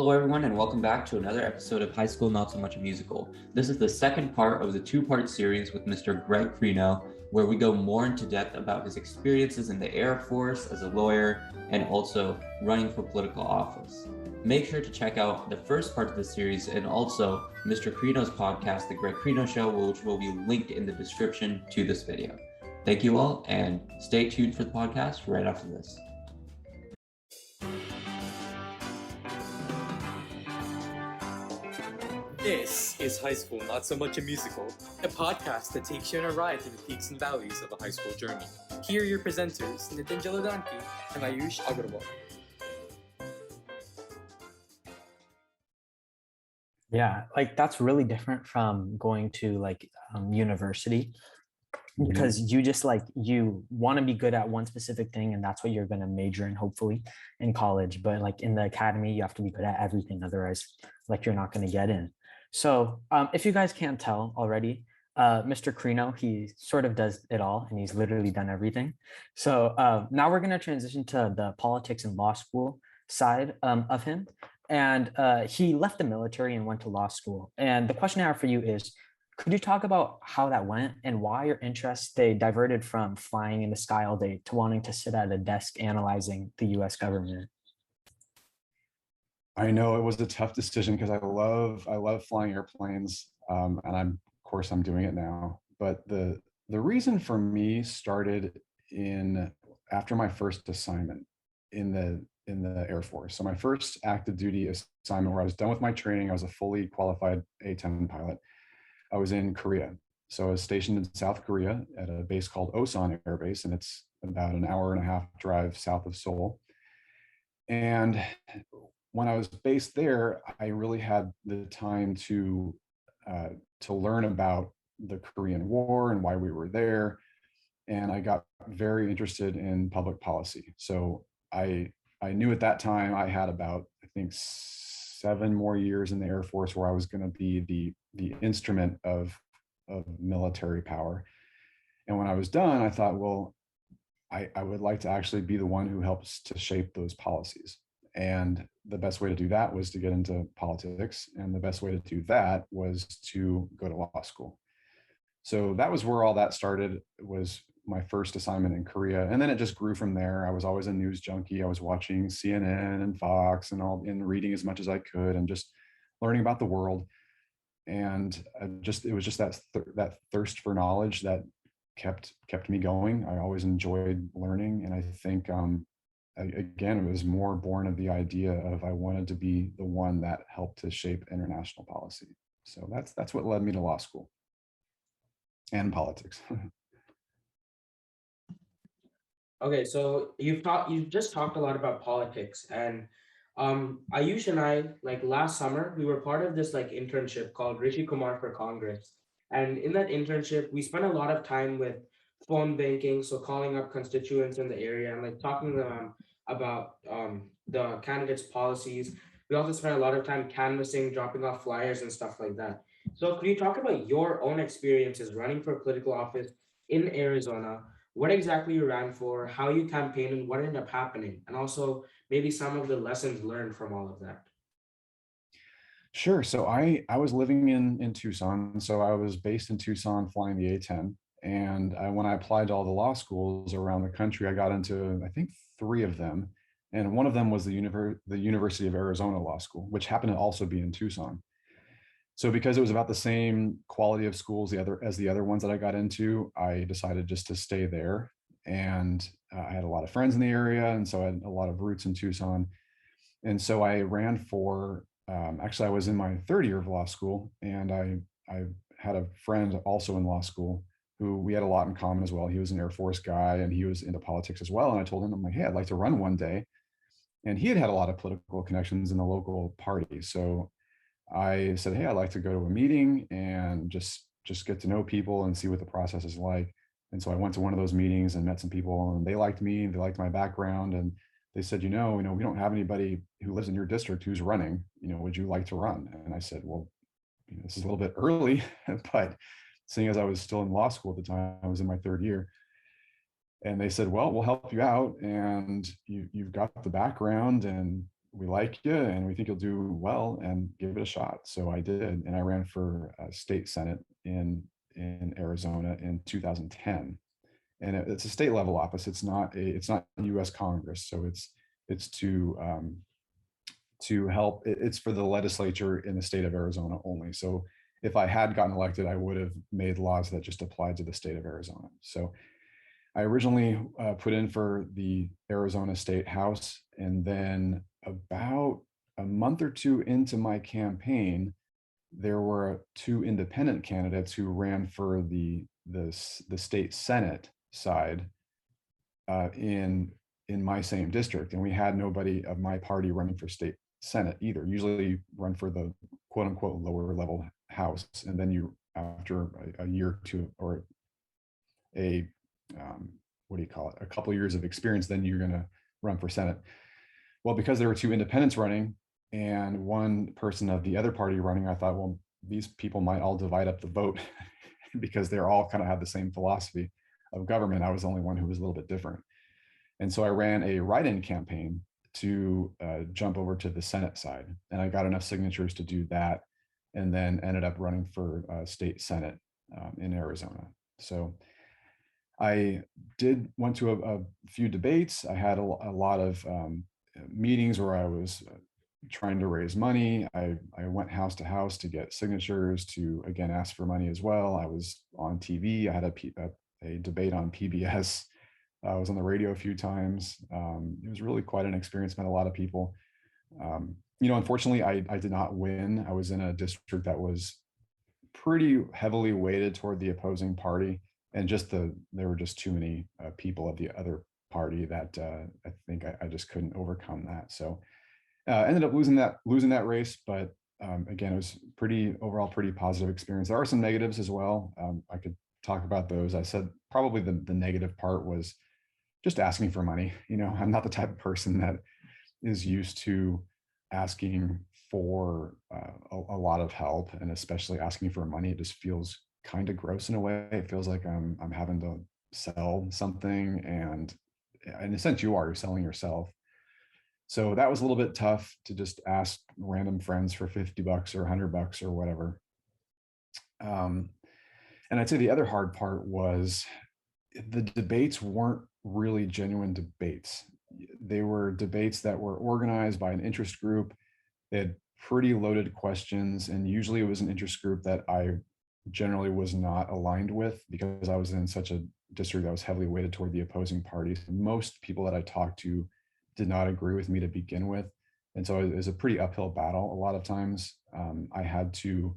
Hello, everyone, and welcome back to another episode of High School Not So Much a Musical. This is the second part of the two-part series with Mr. Greg Krino, where we go more into depth about his experiences in the Air Force as a lawyer and also running for political office. Make sure to check out the first part of the series and also Mr. Krino's podcast, The Greg Krino Show, which will be linked in the description to this video. Thank you all, and stay tuned for the podcast right after this. This is High School Not So Much a Musical, a podcast that takes you on a ride through the peaks and valleys of a high school journey. Here are your presenters, Nitin Jaladanki and Ayush Agarwal. Yeah, that's really different from going to university, because you want to be good at one specific thing, and that's what you're going to major in, hopefully, in college. But in the academy, you have to be good at everything, otherwise you're not going to get in. So if you guys can't tell already, Mr. Krino, he sort of does it all, and he's literally done everything. So now we're going to transition to the politics and law school side of him. And he left the military and went to law school. And the question I have for you is, could you talk about how that went and why your interests, they diverted from flying in the sky all day to wanting to sit at a desk analyzing the US government? I know it was a tough decision because I love flying airplanes, and of course I'm doing it now. But the reason for me started after my first assignment in the Air Force. So my first active duty assignment, where I was done with my training, I was a fully qualified A-10 pilot. I was in Korea. So I was stationed in South Korea at a base called Osan Air Base, and it's about an hour and a half drive south of Seoul. And when I was based there, I really had the time to learn about the Korean War and why we were there. And I got very interested in public policy. So I knew at that time I had about, I think, 7 more years in the Air Force where I was going to be the instrument of military power. And when I was done, I thought, well, I would like to actually be the one who helps to shape those policies. And the best way to do that was to get into politics. And the best way to do that was to go to law school. So that was where all that started, was my first assignment in Korea. And then it just grew from there. I was always a news junkie. I was watching CNN and Fox and reading as much as I could and just learning about the world. And it was just that thirst for knowledge that kept me going. I always enjoyed learning. And I think, again, it was more born of the idea of I wanted to be the one that helped to shape international policy. So that's what led me to law school and politics. Okay, so you've just talked a lot about politics, and Ayush and I, last summer, we were part of this internship called Rishi for Congress. And in that internship, we spent a lot of time with phone banking, so calling up constituents in the area and talking to them about the candidates' policies. We also spent a lot of time canvassing, dropping off flyers and stuff like that. So could you talk about your own experiences running for political office in Arizona? What exactly you ran for, how you campaigned, and what ended up happening, and also maybe some of the lessons learned from all of that? Sure. So I was living in Tucson. So I was based in Tucson flying the A-10. And when I applied to all the law schools around the country, I got into, I think, 3 of them. And one of them was the University of Arizona Law School, which happened to also be in Tucson. So because it was about the same quality of schools as the other ones that I got into, I decided just to stay there. And I had a lot of friends in the area. And so I had a lot of roots in Tucson. And so I ran for, actually, I was in my 3rd year of law school, and I had a friend also in law school who we had a lot in common as well. He was an Air Force guy and he was into politics as well. And I told him, I'm like, hey, I'd like to run one day. And he had a lot of political connections in the local party. So I said, hey, I'd like to go to a meeting and just get to know people and see what the process is like. And so I went to one of those meetings and met some people, and they liked me, they liked my background. And they said, we don't have anybody who lives in your district who's running, would you like to run? And I said, well, this is a little bit early, but seeing as I was still in law school at the time, I was in my 3rd year. And they said, well, we'll help you out, and you've got the background, and we like you and we think you'll do well, and give it a shot. So I did, and I ran for state senate in Arizona in 2010. And it's a state level office. It's not U.S. Congress, so it's to help. It's for the legislature in the state of Arizona only. So if I had gotten elected, I would have made laws that just applied to the state of Arizona. So I originally put in for the Arizona State House, and then about a month or two into my campaign, there were two independent candidates who ran for the state Senate side in my same district, and we had nobody of my party running for state Senate either. Usually, you run for the quote unquote lower level House, and then you, after a year or two, or a what do you call it, a couple of years of experience, then you're going to run for Senate. Well, because there were two independents running and one person of the other party running, I thought, well, these people might all divide up the vote because they're all kind of have the same philosophy of government. I was the only one who was a little bit different. And so I ran a write-in campaign to jump over to the Senate side. And I got enough signatures to do that, and then ended up running for state Senate in Arizona. So I went to a few debates. I had a lot of meetings where I was trying to raise money. I went house to house to get signatures, to again ask for money as well. I was on TV. I had a debate on PBS. I was on the radio a few times. It was really quite an experience. Met a lot of people. Unfortunately, I did not win. I was in a district that was pretty heavily weighted toward the opposing party, and there were just too many people of the other party that I think I just couldn't overcome that. So ended up losing that race, but again, it was overall pretty positive experience. There are some negatives as well. I could talk about those. I said probably the negative part was just asking for money. I'm not the type of person that is used to asking for a lot of help, and especially asking for money. It just feels kind of gross in a way. It feels like I'm having to sell something, and in a sense you're selling yourself. So that was a little bit tough to just ask random friends for $50 or $100 or whatever. And I'd say the other hard part was the debates weren't really genuine debates. They were debates that were organized by an interest group. They had pretty loaded questions, and usually it was an interest group that I generally was not aligned with, because I was in such a district that was heavily weighted toward the opposing parties. Most people that I talked to did not agree with me to begin with. And so it was a pretty uphill battle. A lot of times I had to,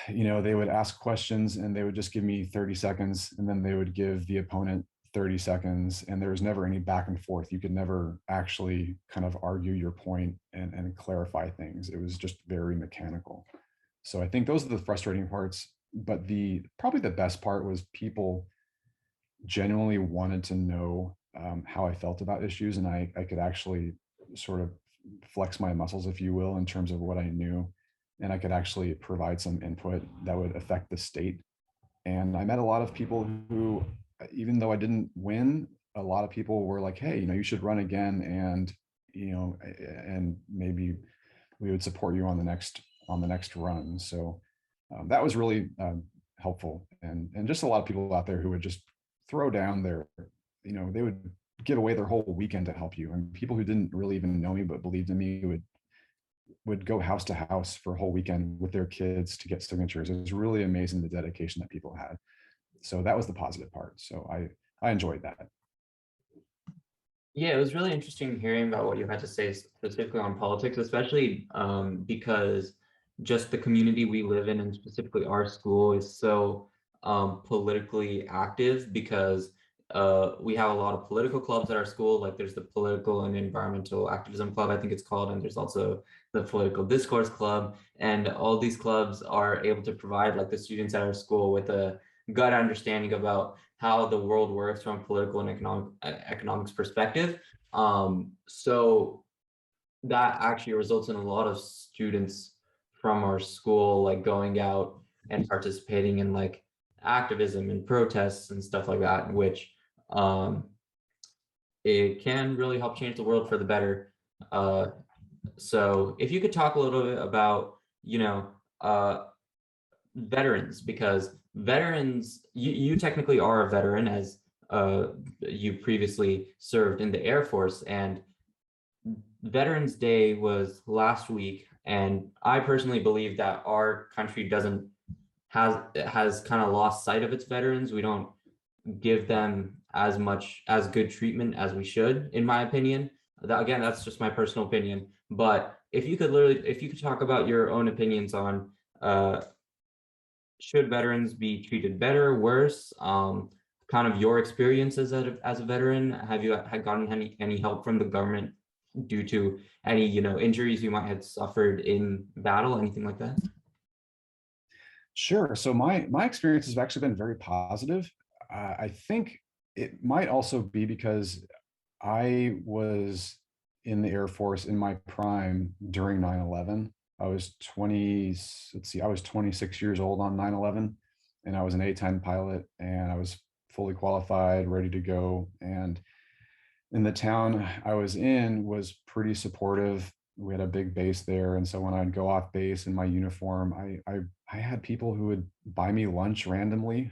they would ask questions and they would just give me 30 seconds, and then they would give the opponent 30 seconds, and there was never any back and forth. You could never actually kind of argue your point and clarify things. It was just very mechanical. So I think those are the frustrating parts. But probably the best part was people genuinely wanted to know how I felt about issues, and I could actually sort of flex my muscles, if you will, in terms of what I knew, and I could actually provide some input that would affect the state. And I met a lot of people who, even though I didn't win, a lot of people were like, hey, you should run again, and and maybe we would support you on the next run. So that was really helpful, and just a lot of people out there who would just throw down they would give away their whole weekend to help you. And people who didn't really even know me but believed in me would go house to house for a whole weekend with their kids to get signatures. It was really amazing, the dedication that people had. So that was the positive part. So I enjoyed that. Yeah, it was really interesting hearing about what you had to say specifically on politics, especially because just the community we live in, and specifically our school, is so politically active, because we have a lot of political clubs at our school. Like there's the Political and Environmental Activism Club, I think it's called, and there's also the Political Discourse Club. And all these clubs are able to provide like the students at our school with a gut understanding about how the world works from a political and economics perspective. So that actually results in a lot of students from our school like going out and participating in like activism and protests and stuff like that, which it can really help change the world for the better. So if you could talk a little bit about, veterans, because veterans, you technically are a veteran, as you previously served in the Air Force, and Veterans Day was last week, and I personally believe that our country doesn't has kind of lost sight of its veterans. We don't give them as good treatment as we should, in my opinion. That, again, that's just my personal opinion. But if you could talk about your own opinions on uh, should veterans be treated better, worse? Kind of your experiences as a veteran. Have you had gotten any help from the government due to any injuries you might have suffered in battle, anything like that? Sure. So my experience has actually been very positive. I think it might also be because I was in the Air Force in my prime during 9/11. I was 20, let's see, I was 26 years old on 9/11, and I was an A-10 pilot, and I was fully qualified, ready to go. And in the town I was in was pretty supportive. We had a big base there, and so when I'd go off base in my uniform, I had people who would buy me lunch randomly.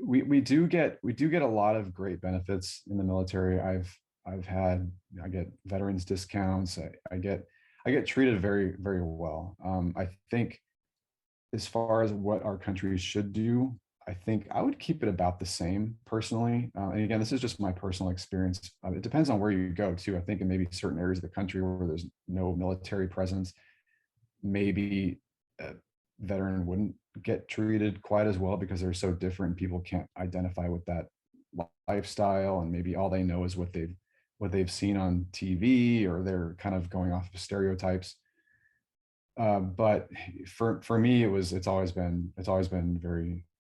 We do get a lot of great benefits in the military. I get veterans discounts. I get treated very, very well. I think as far as what our country should do, I think I would keep it about the same personally. And again, this is just my personal experience. It depends on where you go too. I think in maybe certain areas of the country where there's no military presence, maybe a veteran wouldn't get treated quite as well because they're so different. People can't identify with that lifestyle, and maybe all they know is what they've seen on TV, or they're kind of going off of stereotypes. But for me, it's always been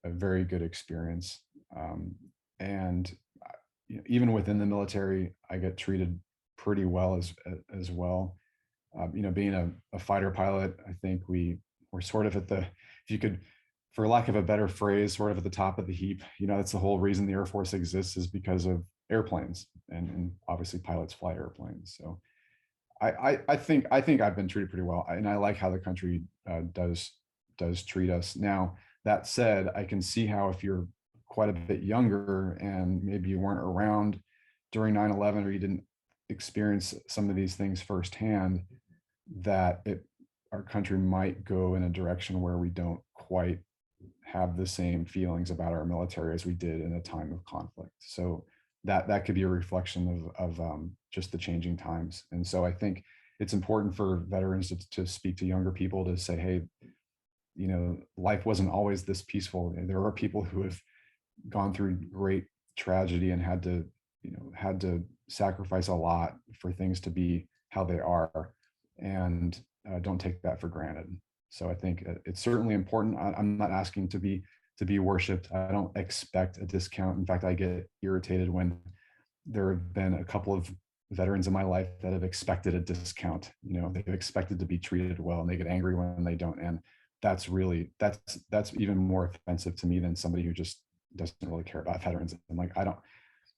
a very good experience. And even within the military, I get treated pretty well as well. Being a fighter pilot, I think we're sort of if you could, for lack of a better phrase, sort of at the top of the heap. That's the whole reason the Air Force exists, is because of airplanes, and obviously pilots fly airplanes. So I think I've been treated pretty well, and I like how the country does treat us. Now, that said, I can see how if you're quite a bit younger and maybe you weren't around during 9/11, or you didn't experience some of these things firsthand, that our country might go in a direction where we don't quite have the same feelings about our military as we did in a time of conflict. So that could be a reflection of just the changing times. And so I think it's important for veterans to speak to younger people, to say, hey, life wasn't always this peaceful. There are people who have gone through great tragedy and had to sacrifice a lot for things to be how they are, and don't take that for granted. So I think it's certainly important. I'm not asking to be worshipped. I don't expect a discount. In fact, I get irritated when there have been a couple of veterans in my life that have expected a discount. They've expected to be treated well, and they get angry when they don't. And that's even more offensive to me than somebody who just doesn't really care about veterans. I'm like,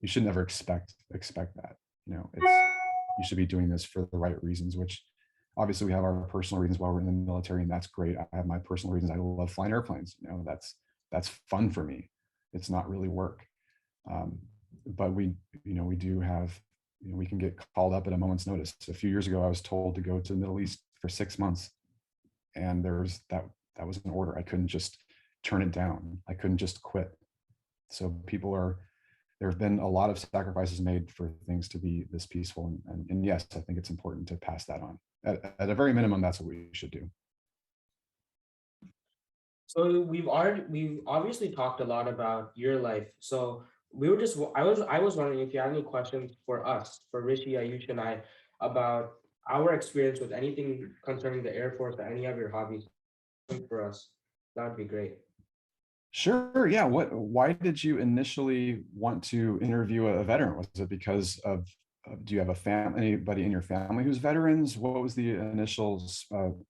you should never expect that. You should be doing this for the right reasons, which obviously we have our personal reasons why we're in the military, and that's great. I have my personal reasons. I love flying airplanes. That's fun for me. It's not really work. But we do have, we can get called up at a moment's notice. A few years ago, I was told to go to the Middle East for 6 months, and that was an order. I couldn't just turn it down. I couldn't just quit. So there have been a lot of sacrifices made for things to be this peaceful. And yes, I think it's important to pass that on. At a very minimum, that's what we should do. So we've obviously talked a lot about your life. So I was wondering if you have any questions for us, for Rishi, Ayush, and I, about our experience with anything concerning the Air Force or any of your hobbies for us. That would be great. Sure. Yeah. Why did you initially want to interview a veteran? Was it because do you have anybody in your family who's veterans? What was the initial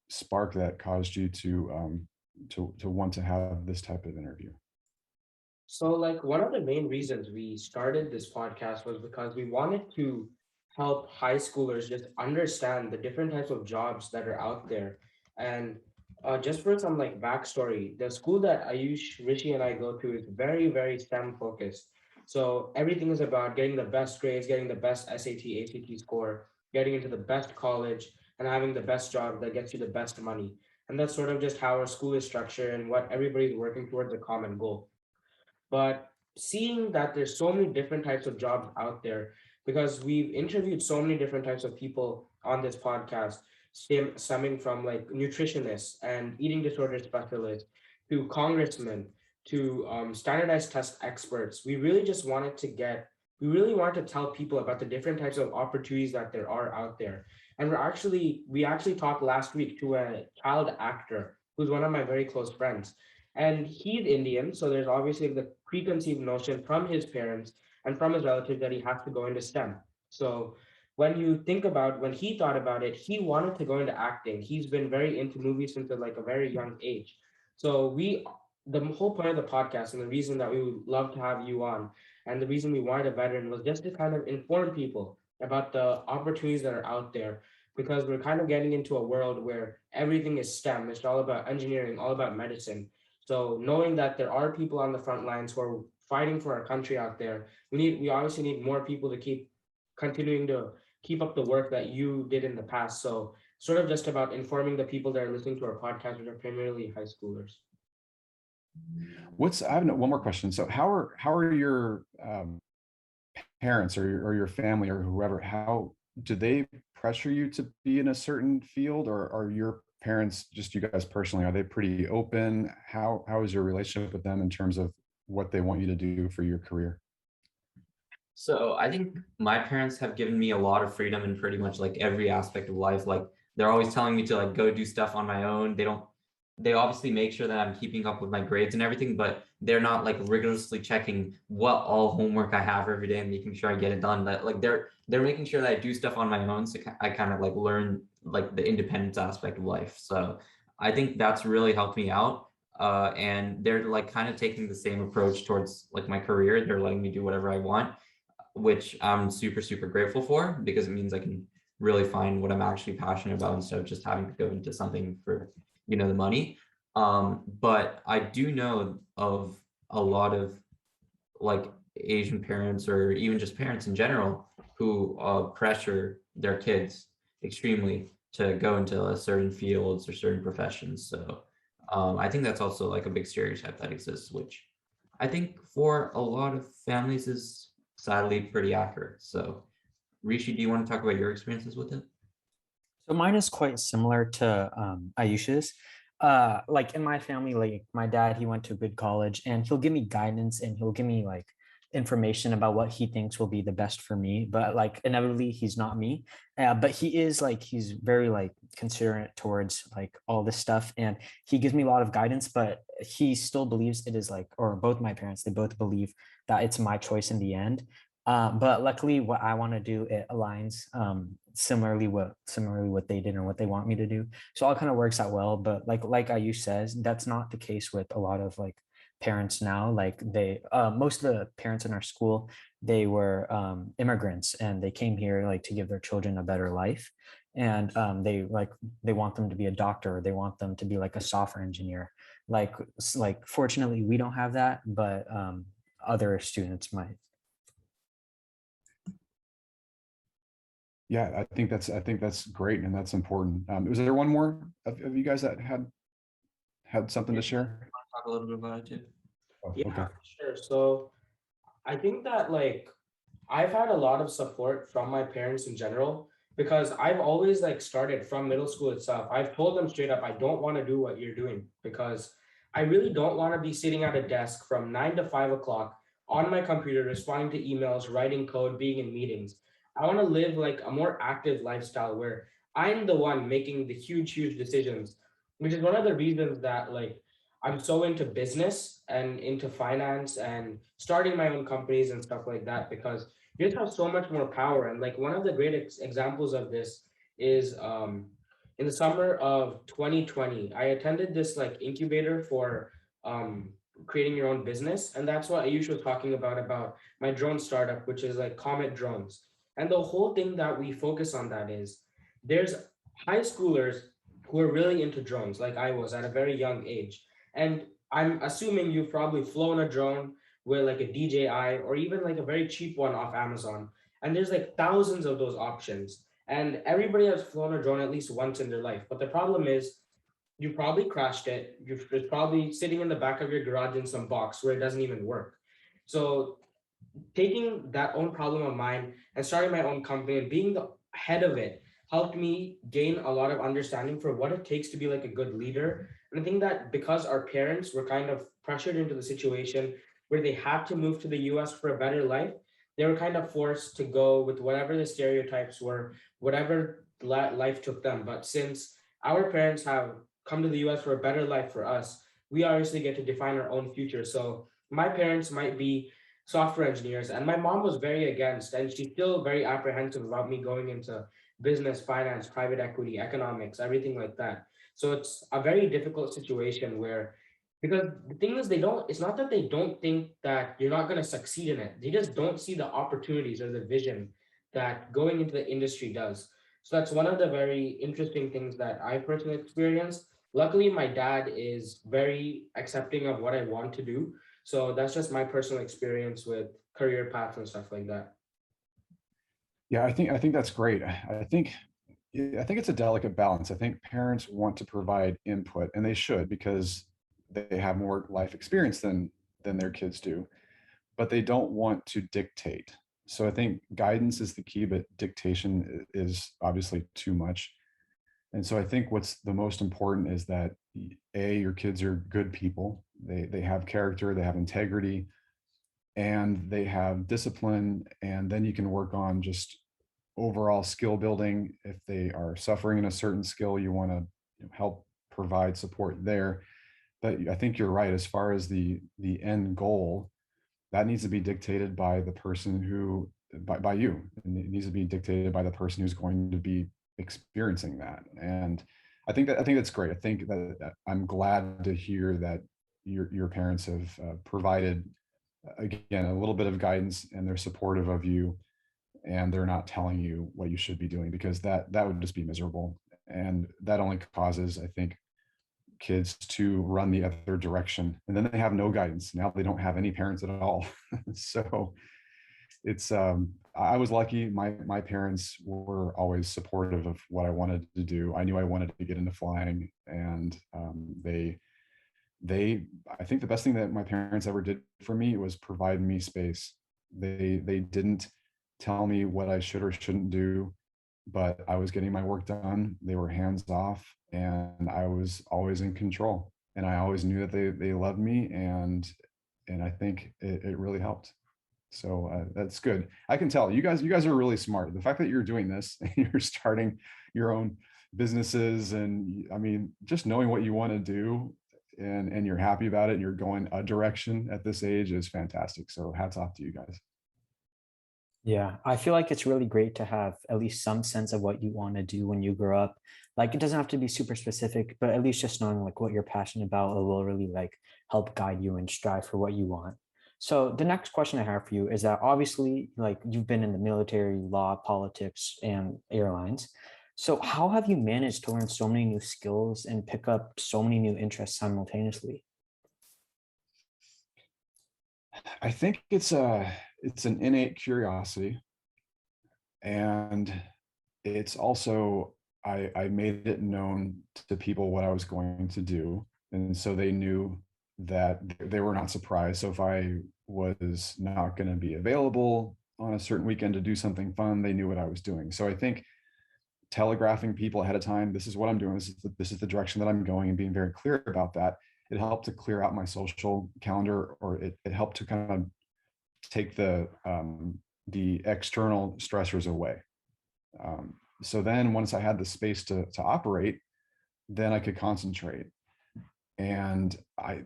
spark that caused you to want to have this type of interview? So, like, one of the main reasons we started this podcast was because we wanted to help high schoolers just understand the different types of jobs that are out there. And just for some like backstory, the school that Ayush, Rishi, and I go to is very, very STEM focused. So everything is about getting the best grades, getting the best SAT, ACT score, getting into the best college, and having the best job that gets you the best money. And that's sort of just how our school is structured and what everybody's working towards a common goal. But seeing that there's so many different types of jobs out there, because we've interviewed so many different types of people on this podcast, stemming from like nutritionists and eating disorder specialists to congressmen to standardized test experts, we really wanted to tell people about the different types of opportunities that there are out there. And we actually talked last week to a child actor who's one of my very close friends, and he's Indian, so there's obviously the preconceived notion from his parents and from his relatives that he has to go into STEM. So when you think about when he thought about it, he wanted to go into acting. He's been very into movies since like a very young age. So the whole point of the podcast and the reason that we would love to have you on and the reason we wanted a veteran was just to kind of inform people about the opportunities that are out there, because we're kind of getting into a world where everything is STEM. It's all about engineering, all about medicine. So knowing that there are people on the front lines who are fighting for our country out there, we obviously need more people to keep continuing to keep up the work that you did in the past. So sort of just about informing the people that are listening to our podcast, which are primarily high schoolers. I have one more question. So how are your parents or your family or whoever, how do they pressure you to be in a certain field, or are your parents, just you guys personally, are they pretty open? How is your relationship with them in terms of what they want you to do for your career? So I think my parents have given me a lot of freedom in pretty much like every aspect of life. Like they're always telling me to like go do stuff on my own. They obviously make sure that I'm keeping up with my grades and everything, but they're not like rigorously checking what all homework I have every day and making sure I get it done. But like they're making sure that I do stuff on my own, so I kind of like learn like the independence aspect of life. So I think that's really helped me out. And they're like kind of taking the same approach towards like my career. They're letting me do whatever I want, which I'm super, super grateful for, because it means I can really find what I'm actually passionate about instead of just having to go into something for, the money. But I do know of a lot of like Asian parents or even just parents in general who pressure their kids extremely to go into certain fields or certain professions. So I think that's also like a big stereotype that exists, which I think for a lot of families is sadly pretty accurate. So Rishi, do you want to talk about your experiences with it? So mine is quite similar to Ayusha's. Like in my family, like my dad, he went to a good college and he'll give me guidance and he'll give me like information about what he thinks will be the best for me. But like inevitably, he's not me. But he is like he's very like considerate towards like all this stuff, and he gives me a lot of guidance. But he still believes it is like, or both my parents, they both believe that it's my choice in the end. But luckily, what I want to do, it aligns similarly what they did and what they want me to do. So all kind of works out well. But like Ayush says, that's not the case with a lot of like parents now. Like most of the parents in our school, they were immigrants and they came here like to give their children a better life. And they want them to be a doctor, or they want them to be like a software engineer. Like fortunately, we don't have that, but other students might. Yeah, I think that's great and that's important. Was there one more of you guys that had something to share? Talk a little bit about it too. Oh, Yeah, okay. sure. So I think that like I've had a lot of support from my parents in general, because I've always like started from middle school itself. I've told them straight up, I don't want to do what you're doing, because I really don't want to be sitting at a desk from 9 to 5 o'clock on my computer, responding to emails, writing code, being in meetings. I want to live like a more active lifestyle where I'm the one making the huge, huge decisions, which is one of the reasons that like I'm so into business and into finance and starting my own companies and stuff like that, because you just have so much more power. And like one of the great examples of this is in the summer of 2020, I attended this like incubator for um, creating your own business. And that's what Ayush was talking about my drone startup, which is like Comet Drones. And the whole thing that we focus on that is there's high schoolers who are really into drones, like I was at a very young age. And I'm assuming you've probably flown a drone with like a DJI or even like a very cheap one off Amazon. And there's like thousands of those options. And everybody has flown a drone at least once in their life. But the problem is you probably crashed it. It's probably sitting in the back of your garage in some box where it doesn't even work. So taking that own problem of mine and starting my own company and being the head of it helped me gain a lot of understanding for what it takes to be like a good leader. And I think that because our parents were kind of pressured into the situation where they had to move to the US for a better life, they were kind of forced to go with whatever the stereotypes were, whatever life took them. But since our parents have come to the US for a better life for us, we obviously get to define our own future. So my parents might be software engineers, and my mom was very against, and she's still very apprehensive about me going into business, finance, private equity, economics, everything like that. So it's a very difficult situation where, because the thing is, it's not that they don't think that you're not going to succeed in it, they just don't see the opportunities or the vision that going into the industry does. So that's one of the very interesting things that I personally experienced. Luckily, my dad is very accepting of what I want to do, so that's just my personal experience with career paths and stuff like that. Yeah, I think that's great. I think it's a delicate balance. I think parents want to provide input, and they should, because they have more life experience than their kids do, but they don't want to dictate. So I think guidance is the key, but dictation is obviously too much. And so I think what's the most important is that your kids are good people. They have character, they have integrity, and they have discipline. And then you can work on just overall skill building. If they are suffering in a certain skill, you want to help provide support there. But I think you're right, as far as the end goal, that needs to be dictated by the person who by you, and it needs to be dictated by the person who's going to be experiencing that. And I think that's great. I think that I'm glad to hear that your parents have provided, again, a little bit of guidance, and they're supportive of you, and they're not telling you what you should be doing, because that would just be miserable, and that only causes, I think, kids to run the other direction, and then they have no guidance. Now they don't have any parents at all. So it's I was lucky. My parents were always supportive of what I wanted to do. I knew I wanted to get into flying, and they I think the best thing that my parents ever did for me was provide me space. They didn't tell me what I should or shouldn't do, but I was getting my work done. They were hands off, and I was always in control. And I always knew that they loved me, and I think it really helped. So that's good. I can tell you guys are really smart. The fact that you're doing this and you're starting your own businesses, and I mean, just knowing what you want to do, and you're happy about it, and you're going a direction at this age is fantastic. So hats off to you guys. Yeah, I feel like it's really great to have at least some sense of what you want to do when you grow up. Like it doesn't have to be super specific, but at least just knowing like what you're passionate about will really like help guide you and strive for what you want. So the next question I have for you is that obviously like you've been in the military, law, politics, and airlines. So how have you managed to learn so many new skills and pick up so many new interests simultaneously? I think it's an innate curiosity, and it's also I made it known to people what I was going to do, and so they knew that they were not surprised. So if I was not going to be available on a certain weekend to do something fun, they knew what I was doing. So I think telegraphing people ahead of time, this is what I'm doing, this is the direction that I'm going, and being very clear about that, it helped to clear out my social calendar, or it helped to kind of take the external stressors away. So then once I had the space to operate, then I could concentrate. And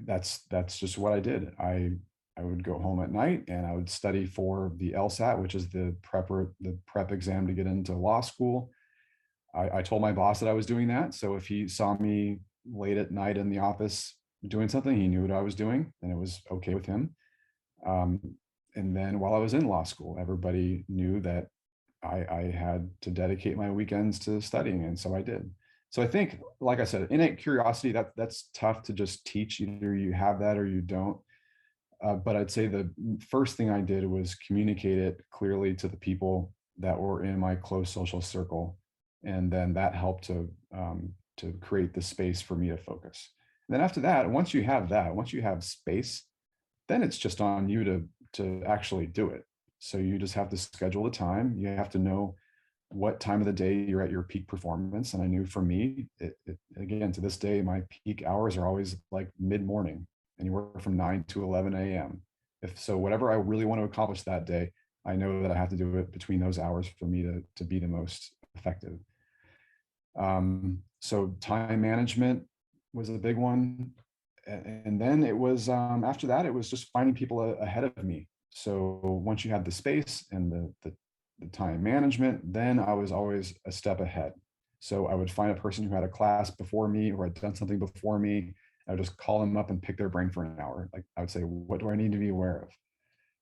that's just what I did. I would go home at night and I would study for the LSAT, which is the prep exam to get into law school. I told my boss that I was doing that. So if he saw me late at night in the office doing something, he knew what I was doing, and it was okay with him. And then while I was in law school, everybody knew that I had to dedicate my weekends to studying, and so I did. So I think, like I said, innate curiosity, that's tough to just teach. Either you have that or you don't. But I'd say the first thing I did was communicate it clearly to the people that were in my close social circle, and then that helped to create the space for me to focus. And then after that, once you have that, once you have space, then it's just on you to actually do it. So you just have to schedule the time. You have to know what time of the day you're at your peak performance. And I knew for me, again, to this day, my peak hours are always like mid-morning, anywhere from 9 to 11 a.m. If so, whatever I really want to accomplish that day, I know that I have to do it between those hours for me to be the most effective. So time management was a big one. And then it was, after that, it was just finding people ahead of me. So once you had the space and the time management, then I was always a step ahead. So I would find a person who had a class before me or had done something before me. I would just call them up and pick their brain for an hour. Like I would say, what do I need to be aware of?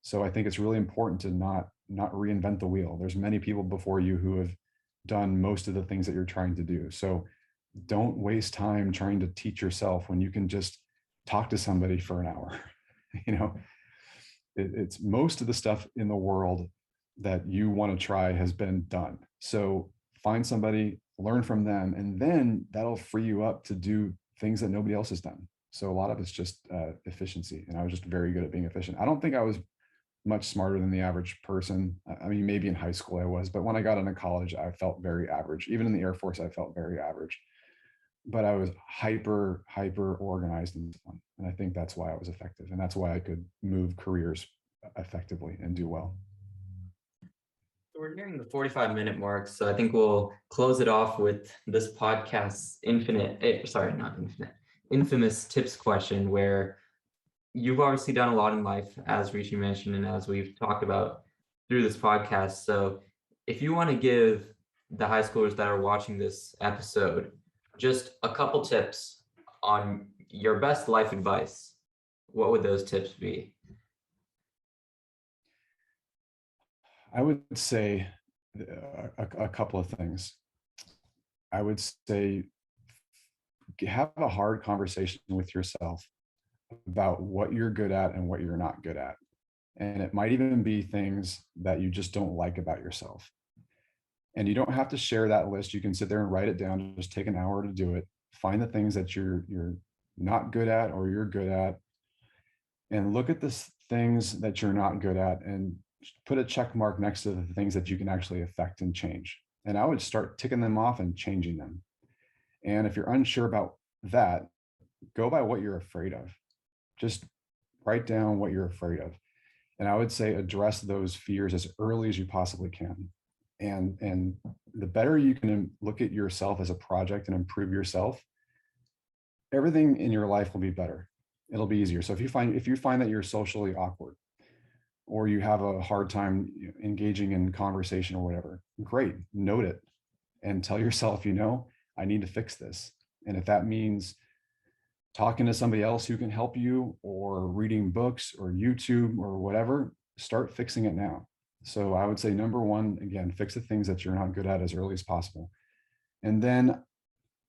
So I think it's really important to not reinvent the wheel. There's many people before you who have done most of the things that you're trying to do. So don't waste time trying to teach yourself when you can just talk to somebody for an hour. You know, it's most of the stuff in the world that you want to try has been done. So find somebody, learn from them, and then that'll free you up to do things that nobody else has done. So a lot of it's just efficiency. And I was just very good at being efficient. I don't think I was much smarter than the average person. I mean, maybe in high school I was, but when I got into college, I felt very average. Even in the Air Force, I felt very average. But I was hyper organized and fun. And I think that's why I was effective. And that's why I could move careers effectively and do well. So we're nearing the 45-minute mark, so I think we'll close it off with this podcast's infamous tips question, where you've obviously done a lot in life, as Rishi mentioned, and as we've talked about through this podcast. So if you want to give the high schoolers that are watching this episode just a couple tips on your best life advice, what would those tips be? I would say a couple of things. I would say have a hard conversation with yourself about what you're good at and what you're not good at. And it might even be things that you just don't like about yourself. And you don't have to share that list. You can sit there and write it down. Just take an hour to do it. Find the things that you're not good at or you're good at, and look at the things that you're not good at and put a check mark next to the things that you can actually affect and change. And I would start ticking them off and changing them. And if you're unsure about that, go by what you're afraid of. Just write down what you're afraid of. And I would say address those fears as early as you possibly can. And the better you can look at yourself as a project and improve yourself, everything in your life will be better. It'll be easier. So if you find that you're socially awkward, or you have a hard time engaging in conversation or whatever, great, note it and tell yourself, I need to fix this. And if that means talking to somebody else who can help you, or reading books or YouTube or whatever, start fixing it now. So I would say number one, again, fix the things that you're not good at as early as possible. And then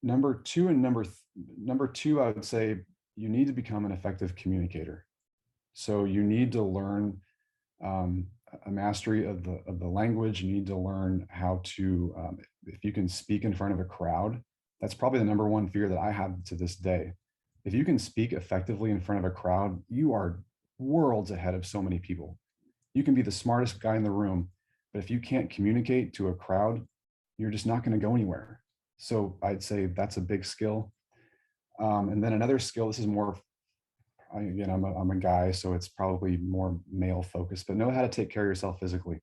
number two, I would say you need to become an effective communicator. So you need to learn a mastery of the language. You need to learn how to, if you can speak in front of a crowd, that's probably the number one fear that I have to this day. If you can speak effectively in front of a crowd, you are worlds ahead of so many people. You can be the smartest guy in the room, but if you can't communicate to a crowd, you're just not going to go anywhere. So I'd say that's a big skill. And then another skill, this is more, again, I'm a guy, so it's probably more male focused, but know how to take care of yourself physically.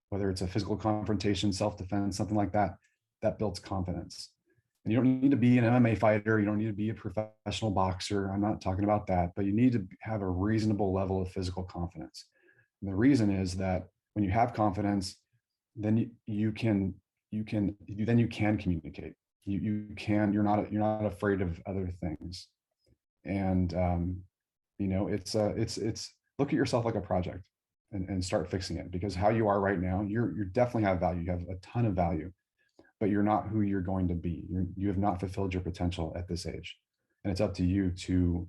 Whether it's a physical confrontation, self-defense, something like that, that builds confidence. And you don't need to be an MMA fighter. You don't need to be a professional boxer. I'm not talking about that, but you need to have a reasonable level of physical confidence. And the reason is that when you have confidence, then you can communicate. You're not afraid of other things. And it's look at yourself like a project. and start fixing it, because how you are right now, you definitely have value. You have a ton of value, but you're not who you're going to be. You have not fulfilled your potential at this age, and it's up to you to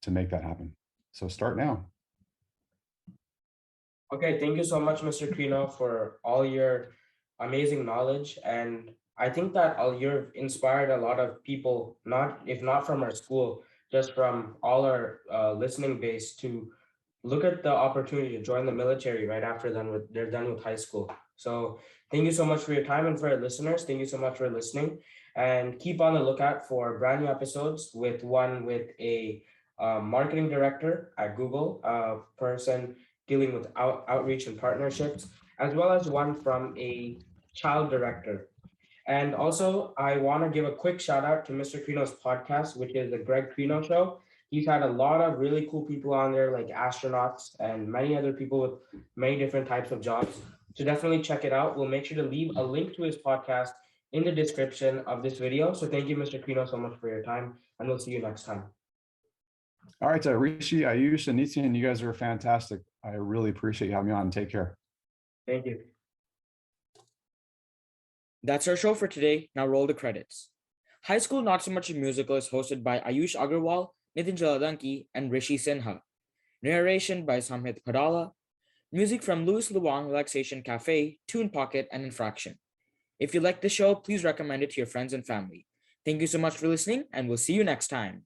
make that happen. So start now. Okay, thank you so much, Mr. Krino, for all your amazing knowledge. And I think that you've inspired a lot of people, not if not from our school, just from all our listening base to look at the opportunity to join the military right after they're done with high school. So thank you so much for your time, and for our listeners, thank you so much for listening. And keep on the lookout for brand new episodes with a marketing director at Google, a person dealing with outreach and partnerships, as well as one from a child director. And also, I want to give a quick shout out to Mr. Krino's podcast, which is the Greg Krino Show. He's had a lot of really cool people on there, like astronauts and many other people with many different types of jobs. So definitely check it out. We'll make sure to leave a link to his podcast in the description of this video. So thank you, Mr. Krino, so much for your time, and we'll see you next time. All right, Rishi, Ayush, and Nityan, you guys are fantastic. I really appreciate you having me on. Take care. Thank you. That's our show for today. Now roll the credits. High School Not So Much a Musical is hosted by Ayush Agarwal, Nitin Jaladanki, and Rishi Sinha. Narration by Samhit Padala. Music from Louis Luang Relaxation Cafe, Tune Pocket, and Infraction. If you like the show, please recommend it to your friends and family. Thank you so much for listening, and we'll see you next time.